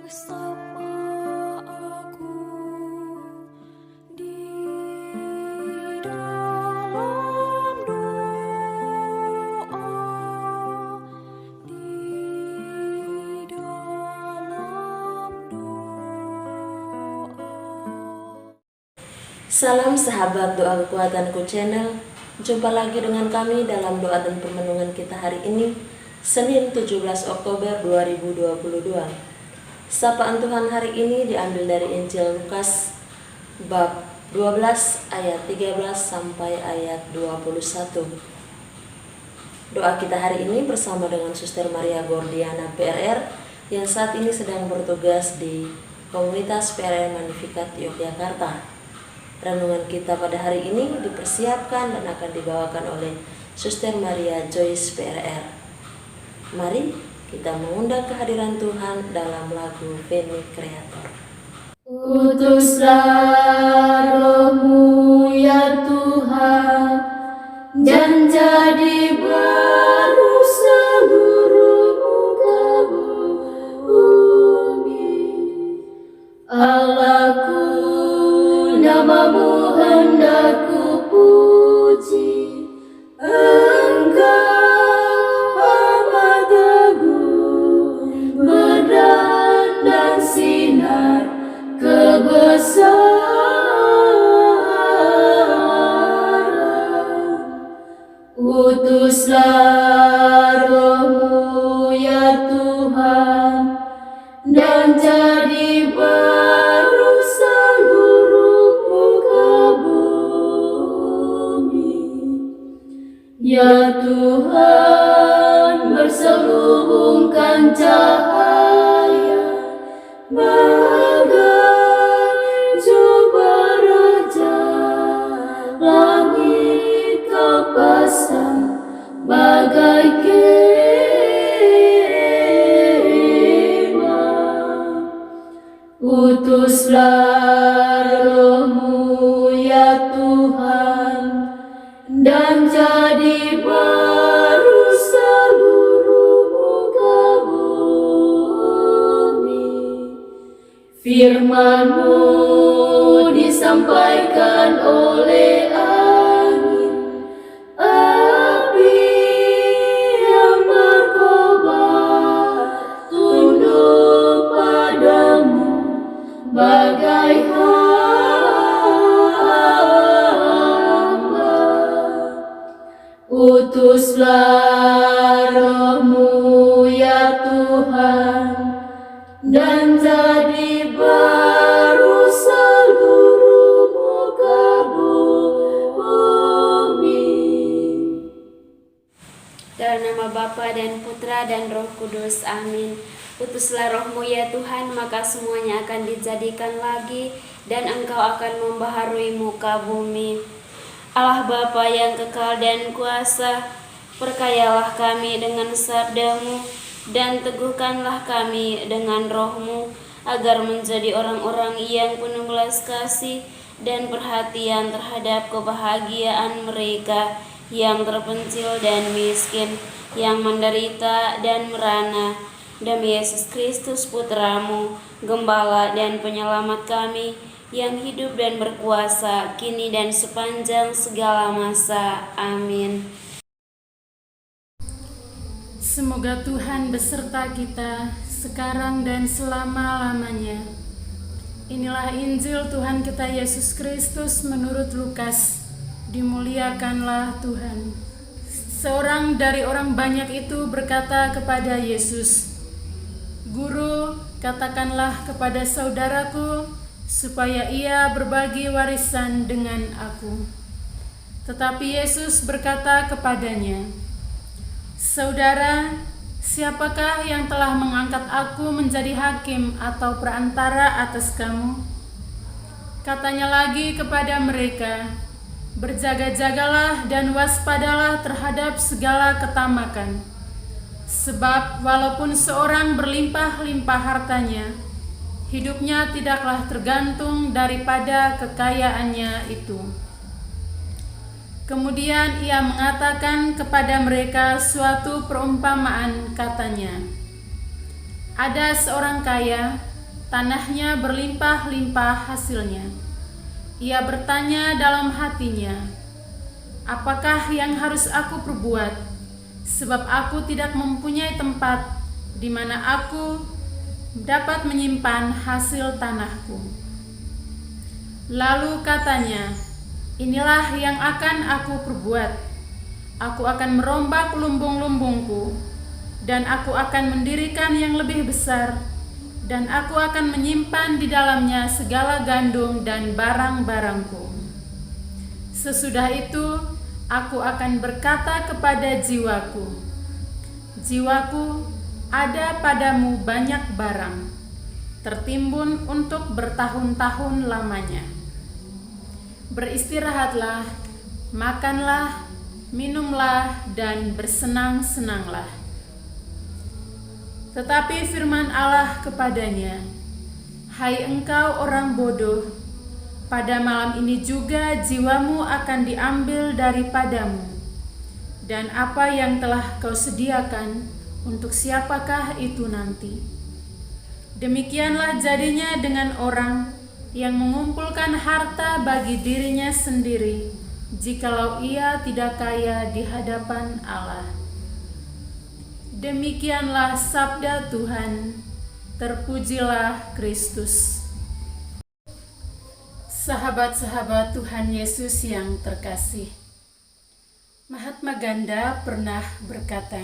Sapa aku di dalam doa, di dalam doa. Salam sahabat Doa Kekuatanku Channel. Jumpa lagi dengan kami dalam doa dan permenungan kita hari ini, Senin 17 Oktober 2022. Sapaan Tuhan hari ini diambil dari Injil Lukas bab 12 ayat 13 sampai ayat 21. Doa kita hari ini bersama dengan Suster Maria Gordiana PRR yang saat ini sedang bertugas di komunitas PRR Magnificat Yogyakarta. Renungan kita pada hari ini dipersiapkan dan akan dibawakan oleh Suster Maria Joyce PRR. Mari kita mengundang kehadiran Tuhan dalam lagu Veni Creator. Utuslah Roh-Mu ya Tuhan, dan jadi baru seluruh muka bumi. Allahku, nama-Mu hendak ku puji. Engkau amat agung, berdan dan sinar kebesaran. Utuslah Roh-Mu ya Tuhan, dan jadi baru seluruh muka bumi. Ya Tuhan, berselubungkan cahaya bagai jubah raja, langit Kau pasang bagai kemah. Utuslah Roh-Mu ya Tuhan, dan jadi baru seluruh muka bumi. Firman-Mu disampaikan oleh angin, api yang berkobar, tunduk padamu bagai hamba. Utuslah Roh-Mu ya Tuhan, dan jadi baru seluruh muka bumi. Dalam nama Bapa dan Putra dan Roh Kudus, amin. Utuslah Roh-Mu ya Tuhan, maka semuanya akan dijadikan lagi, dan Engkau akan membaharui muka bumi. Allah Bapa yang kekal dan kuasa, perkayalah kami dengan sabda-Mu, dan teguhkanlah kami dengan Roh-Mu, agar menjadi orang-orang yang penuh belas kasih dan perhatian terhadap kebahagiaan mereka yang terpencil dan miskin, yang menderita dan merana. Demi Yesus Kristus Putra-Mu, Gembala dan Penyelamat kami, yang hidup dan berkuasa kini dan sepanjang segala masa. Amin. Semoga Tuhan beserta kita sekarang dan selama-lamanya. Inilah Injil Tuhan kita Yesus Kristus menurut Lukas. Dimuliakanlah Tuhan. Seorang dari orang banyak itu berkata kepada Yesus, "Guru, katakanlah kepada saudaraku supaya ia berbagi warisan dengan aku." Tetapi Yesus berkata kepadanya, "Saudara, siapakah yang telah mengangkat aku menjadi hakim atau perantara atas kamu?" Katanya lagi kepada mereka, "Berjaga-jagalah dan waspadalah terhadap segala ketamakan. Sebab walaupun seorang berlimpah-limpah hartanya, hidupnya tidaklah tergantung daripada kekayaannya itu." Kemudian ia mengatakan kepada mereka suatu perumpamaan, katanya, "Ada seorang kaya tanahnya berlimpah-limpah hasilnya. Ia bertanya dalam hatinya, apakah yang harus aku perbuat? Sebab aku tidak mempunyai tempat di mana aku dapat menyimpan hasil tanahku. Lalu katanya, inilah yang akan aku perbuat. Aku akan merombak lumbung-lumbungku, dan aku akan mendirikan yang lebih besar, dan aku akan menyimpan di dalamnya segala gandum dan barang-barangku. Sesudah itu, aku akan berkata kepada jiwaku, jiwaku, ada padamu banyak barang, tertimbun untuk bertahun-tahun lamanya. Beristirahatlah, makanlah, minumlah, dan bersenang-senanglah. Tetapi firman Allah kepadanya, hai engkau orang bodoh, pada malam ini juga jiwamu akan diambil daripadamu, dan apa yang telah kau sediakan, untuk siapakah itu nanti? Demikianlah jadinya dengan orang yang mengumpulkan harta bagi dirinya sendiri, jikalau ia tidak kaya di hadapan Allah. Demikianlah sabda Tuhan. Terpujilah Kristus. Sahabat-sahabat Tuhan Yesus yang terkasih, Mahatma Ganda pernah berkata,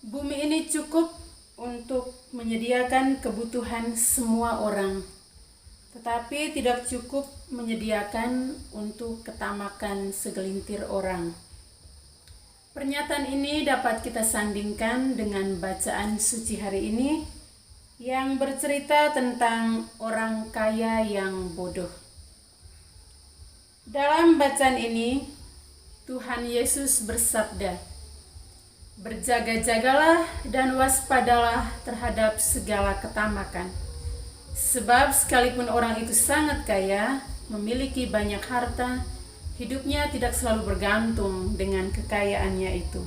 bumi ini cukup untuk menyediakan kebutuhan semua orang, tetapi tidak cukup menyediakan untuk ketamakan segelintir orang. Pernyataan ini dapat kita sandingkan dengan bacaan suci hari ini yang bercerita tentang orang kaya yang bodoh. Dalam bacaan ini, Tuhan Yesus bersabda, berjaga-jagalah dan waspadalah terhadap segala ketamakan. Sebab sekalipun orang itu sangat kaya, memiliki banyak harta, hidupnya tidak selalu bergantung dengan kekayaannya itu.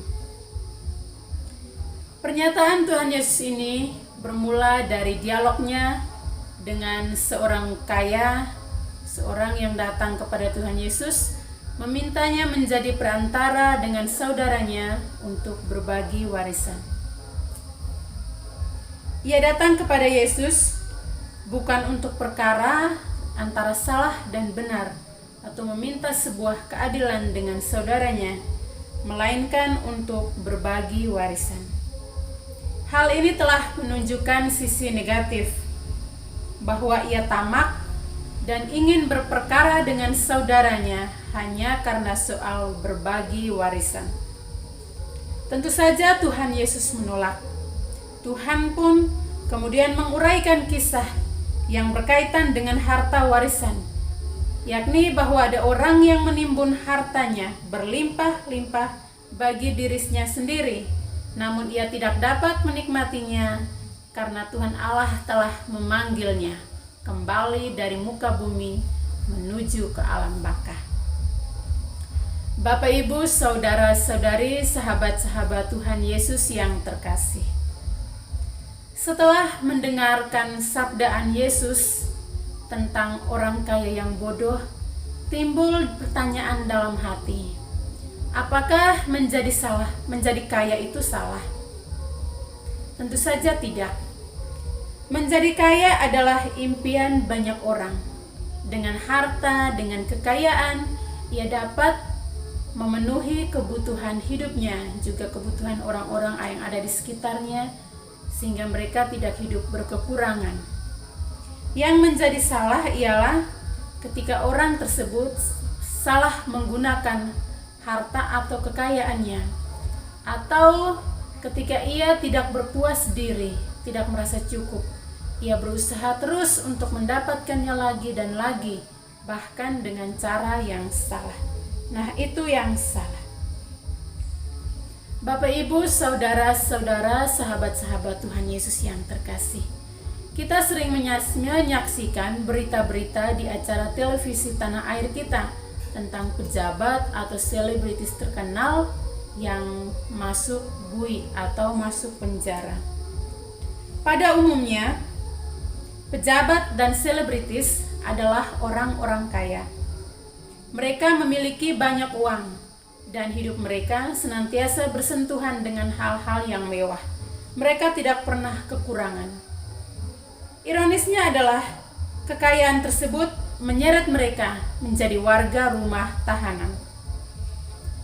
Pernyataan Tuhan Yesus ini bermula dari dialognya dengan seorang kaya, seorang yang datang kepada Tuhan Yesus, memintanya menjadi perantara dengan saudaranya untuk berbagi warisan. Ia datang kepada Yesus bukan untuk perkara antara salah dan benar, atau meminta sebuah keadilan dengan saudaranya, melainkan untuk berbagi warisan. Hal ini telah menunjukkan sisi negatif, bahwa ia tamak dan ingin berperkara dengan saudaranya hanya karena soal berbagi warisan. Tentu saja Tuhan Yesus menolak. Tuhan pun kemudian menguraikan kisah yang berkaitan dengan harta warisan, yakni bahwa ada orang yang menimbun hartanya berlimpah-limpah bagi dirinya sendiri, namun ia tidak dapat menikmatinya karena Tuhan Allah telah memanggilnya kembali dari muka bumi menuju ke alam baka. Bapak, Ibu, saudara-saudari, sahabat-sahabat Tuhan Yesus yang terkasih, setelah mendengarkan sabdaan Yesus tentang orang kaya yang bodoh, timbul pertanyaan dalam hati, apakah menjadi kaya itu salah? Tentu saja tidak. Menjadi kaya adalah impian banyak orang. Dengan harta, dengan kekayaan, ia dapat memenuhi kebutuhan hidupnya, juga kebutuhan orang-orang yang ada di sekitarnya, sehingga mereka tidak hidup berkekurangan. Yang menjadi salah ialah ketika orang tersebut salah menggunakan harta atau kekayaannya, atau ketika ia tidak berpuas diri, tidak merasa cukup, ia berusaha terus untuk mendapatkannya lagi dan lagi, bahkan dengan cara yang salah. Nah, itu yang salah. Bapak, Ibu, saudara-saudara, sahabat-sahabat Tuhan Yesus yang terkasih, kita sering menyaksikan berita-berita di acara televisi tanah air kita tentang pejabat atau selebritis terkenal yang masuk bui atau masuk penjara. Pada umumnya, Pejabat dan selebritis adalah orang-orang kaya. Mereka memiliki banyak uang dan hidup mereka senantiasa bersentuhan dengan hal-hal yang mewah. Mereka tidak pernah kekurangan. Ironisnya adalah kekayaan tersebut menyeret mereka menjadi warga rumah tahanan.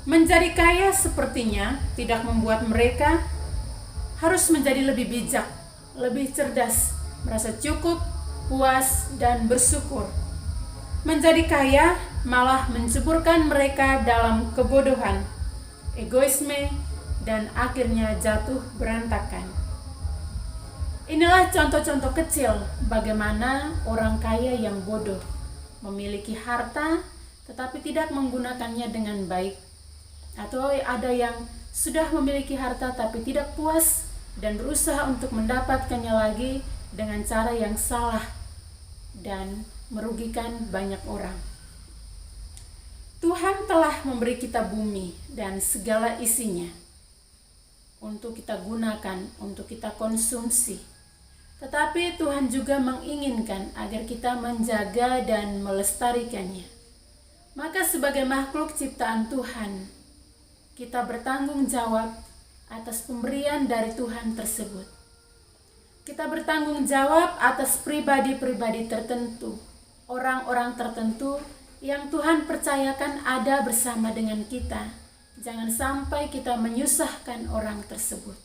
Menjadi kaya sepertinya tidak membuat mereka harus menjadi lebih bijak, lebih cerdas, merasa cukup, puas, dan bersyukur. Menjadi kaya malah menceburkan mereka dalam kebodohan, egoisme, dan akhirnya jatuh berantakan. Inilah contoh-contoh kecil bagaimana orang kaya yang bodoh memiliki harta tetapi tidak menggunakannya dengan baik. Atau ada yang sudah memiliki harta tapi tidak puas dan berusaha untuk mendapatkannya lagi dengan cara yang salah dan merugikan banyak orang. Tuhan telah memberi kita bumi dan segala isinya untuk kita gunakan, untuk kita konsumsi. Tetapi Tuhan juga menginginkan agar kita menjaga dan melestarikannya. Maka sebagai makhluk ciptaan Tuhan, kita bertanggung jawab atas pemberian dari Tuhan tersebut. Kita bertanggung jawab atas pribadi-pribadi tertentu, orang-orang tertentu yang Tuhan percayakan ada bersama dengan kita. Jangan sampai kita menyusahkan orang tersebut.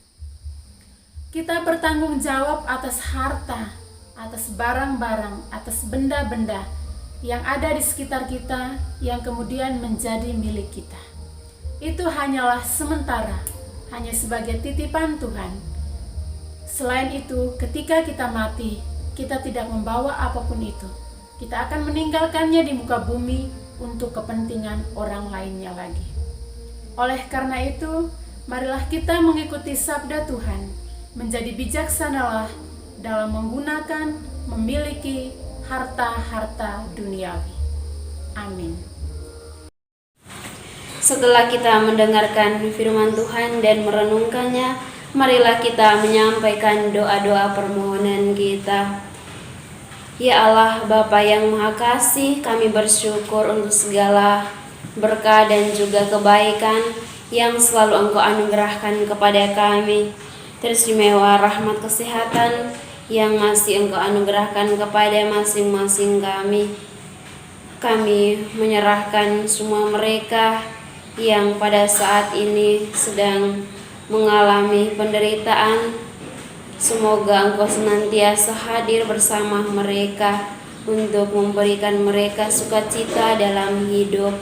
Kita bertanggung jawab atas harta, atas barang-barang, atas benda-benda yang ada di sekitar kita yang kemudian menjadi milik kita. Itu hanyalah sementara, hanya sebagai titipan Tuhan. Selain itu, ketika kita mati, kita tidak membawa apapun itu. Kita akan meninggalkannya di muka bumi untuk kepentingan orang lainnya lagi. Oleh karena itu, marilah kita mengikuti sabda Tuhan. Menjadi bijaksanalah dalam menggunakan, memiliki harta-harta duniawi. Amin. Setelah kita mendengarkan firman Tuhan dan merenungkannya, marilah kita menyampaikan doa-doa permohonan kita. Ya Allah, Bapa yang Maha Kasih, kami bersyukur untuk segala berkah dan juga kebaikan yang selalu Engkau anugerahkan kepada kami. Teristimewa rahmat kesehatan yang masih Engkau anugerahkan kepada masing-masing kami. Kami menyerahkan semua mereka yang pada saat ini sedang mengalami penderitaan. Semoga Engkau senantiasa hadir bersama mereka untuk memberikan mereka sukacita dalam hidup.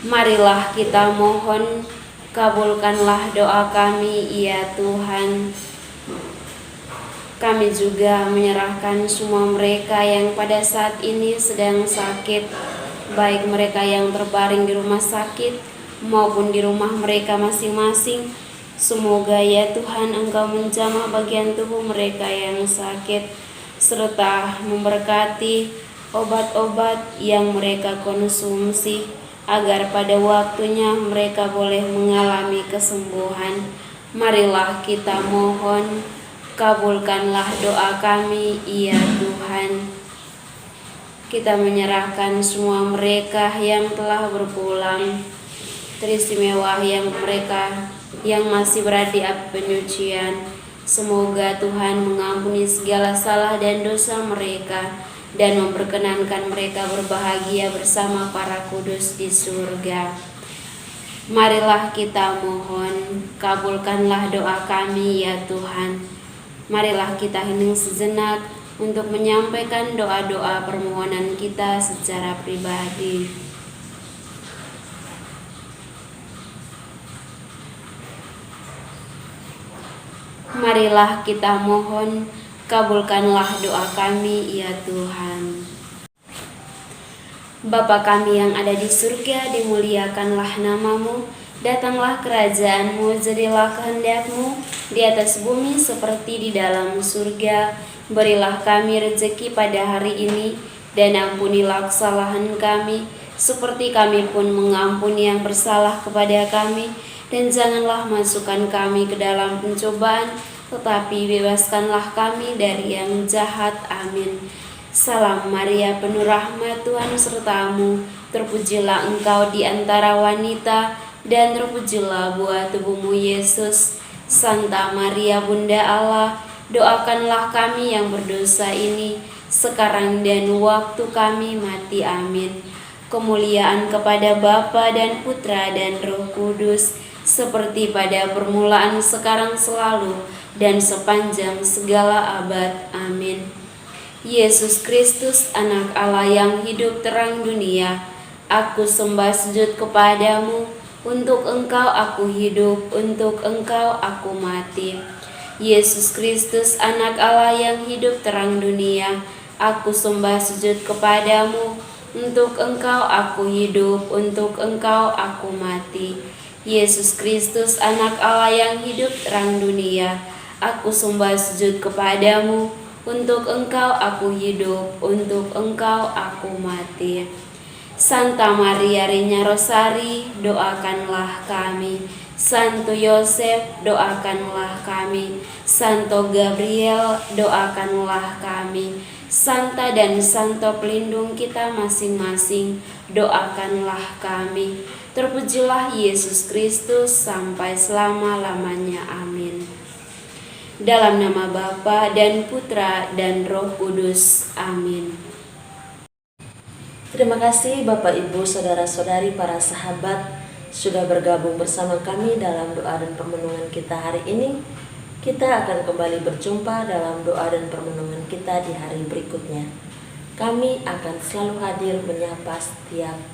Marilah kita mohon, kabulkanlah doa kami, ya Tuhan. Kami juga menyerahkan semua mereka yang pada saat ini sedang sakit, baik mereka yang terbaring di rumah sakit maupun di rumah mereka masing-masing. Semoga ya Tuhan Engkau menjamah bagian tubuh mereka yang sakit, serta memberkati obat-obat yang mereka konsumsi, agar pada waktunya mereka boleh mengalami kesembuhan. Marilah kita mohon, kabulkanlah doa kami, ya Tuhan. Kita menyerahkan semua mereka yang telah berpulang, teristimewa yang mereka yang masih berada di api penyucian. Semoga Tuhan mengampuni segala salah dan dosa mereka dan memperkenankan mereka berbahagia bersama para kudus di surga. Marilah kita mohon, kabulkanlah doa kami, ya Tuhan. Marilah kita hening sejenak untuk menyampaikan doa-doa permohonan kita secara pribadi. Marilah kita mohon, kabulkanlah doa kami, ya Tuhan. Bapa kami yang ada di surga, dimuliakanlah namamu, datanglah kerajaanmu, jadilah kehendak-Mu di atas bumi seperti di dalam surga. Berilah kami rezeki pada hari ini, dan ampunilah kesalahan kami, seperti kami pun mengampuni yang bersalah kepada kami. Dan janganlah masukkan kami ke dalam pencobaan, tetapi bebaskanlah kami dari yang jahat. Amin. Salam Maria, penuh rahmat, Tuhan sertamu. Terpujilah engkau di antara wanita, dan terpujilah buah tubuhmu Yesus. Santa Maria, Bunda Allah, doakanlah kami yang berdosa ini, sekarang dan waktu kami mati. Amin. Kemuliaan kepada Bapa dan Putra dan Roh Kudus, seperti pada permulaan, sekarang, selalu, dan sepanjang segala abad. Amin. Yesus Kristus, Anak Allah yang hidup terang dunia, aku sembah sujud kepadamu. Untuk Engkau aku hidup, untuk Engkau aku mati. Yesus Kristus, Anak Allah yang hidup terang dunia, aku sembah sujud kepadamu. Untuk Engkau aku hidup, untuk Engkau aku mati. Yesus Kristus, Anak Allah yang hidup terang dunia, aku sembah sujud kepadamu. Untuk Engkau aku hidup, untuk Engkau aku mati. Santa Maria Reina Rosari, doakanlah kami. Santo Yosef, doakanlah kami. Santo Gabriel, doakanlah kami. Santa dan Santo pelindung kita masing-masing, doakanlah kami. Terpujilah Yesus Kristus sampai selama-lamanya. Amin. Dalam nama Bapa dan Putra dan Roh Kudus. Amin. Terima kasih Bapak, Ibu, Saudara-saudari, para sahabat sudah bergabung bersama kami dalam doa dan permenungan kita hari ini. Kita akan kembali berjumpa dalam doa dan permenungan kita di hari berikutnya. Kami akan selalu hadir menyapa setiap